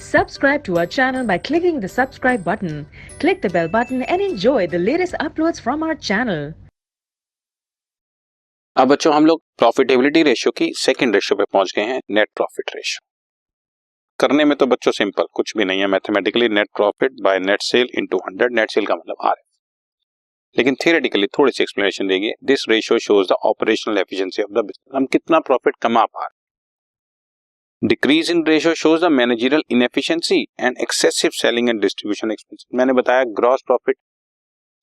Subscribe to our channel by clicking the subscribe button. Click the bell button and enjoy the latest uploads from our channel. अब बच्चों हम लोग profitability ratio की second ratio पे पहुंच गए हैं, नेट प्रॉफिट रेशियो। करने में तो बच्चों सिंपल कुछ भी नहीं है, mathematically net profit by net cell into 100, net cell का मतलब आरएफ। लेकिन थियोरेटिकली थोड़ी सी एक्सप्लेनेशन देगी। This ratio shows the operational efficiency of the business, हम कितना प्रॉफिट कमा पा रहे। Decrease in ratio shows the managerial inefficiency and excessive selling and distribution expenses. मैंने बताया ग्रॉस प्रॉफिट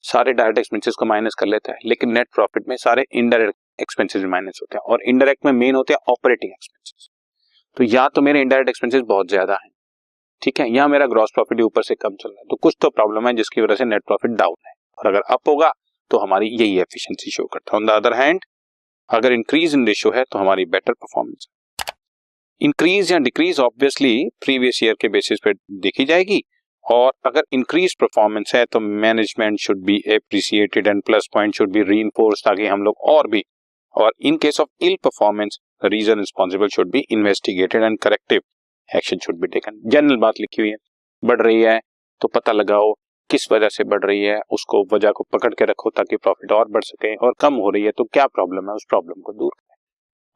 सारे डायरेक्ट एक्सपेंसेस को माइनस कर लेता है, लेकिन नेट प्रॉफिट में सारे इनडायरेक्ट एक्सपेंसेस माइनस होते हैं, और इनडायरेक्ट में मेन होते हैं ऑपरेटिंग एक्सपेंसेस। तो या तो मेरे इनडायरेक्ट एक्सपेंसेस बहुत ज्यादा हैं, ठीक है, या मेरा ग्रॉस प्रॉफिट ऊपर से कम चल रहा है, तो कुछ तो प्रॉब्लम है जिसकी वजह से नेट प्रॉफिट डाउन है। और अगर अप होगा तो हमारी यही एफिशिएंसी शो करता है। ऑन द अदर हैंड अगर इंक्रीज इन रेशियो है तो हमारी बेटर परफॉर्मेंस। इंक्रीज या डिक्रीज ऑब्वियसली प्रीवियस ईयर के बेसिस पे देखी जाएगी, और अगर इंक्रीज परफॉर्मेंस है तो management should be appreciated and plus point should be reinforce, ताकि हम लोग और भी, और in case of ill performance reason responsible should be investigated and corrective action should be taken. General बात लिखी हुई है, बढ़ रही है तो पता लगाओ किस वजह से बढ़ रही है, उसको वजह को पकड़ के रखो ताकि प्रॉफिट और बढ़ सके, और कम हो रही है तो क्या प्रॉब्लम है, उस प्रॉब्लम को दूर करें।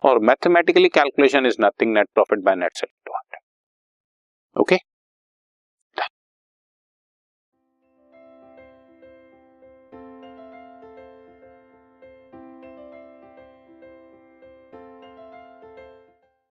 और mathematically calculation is nothing, net profit by net sale to 100। Okay.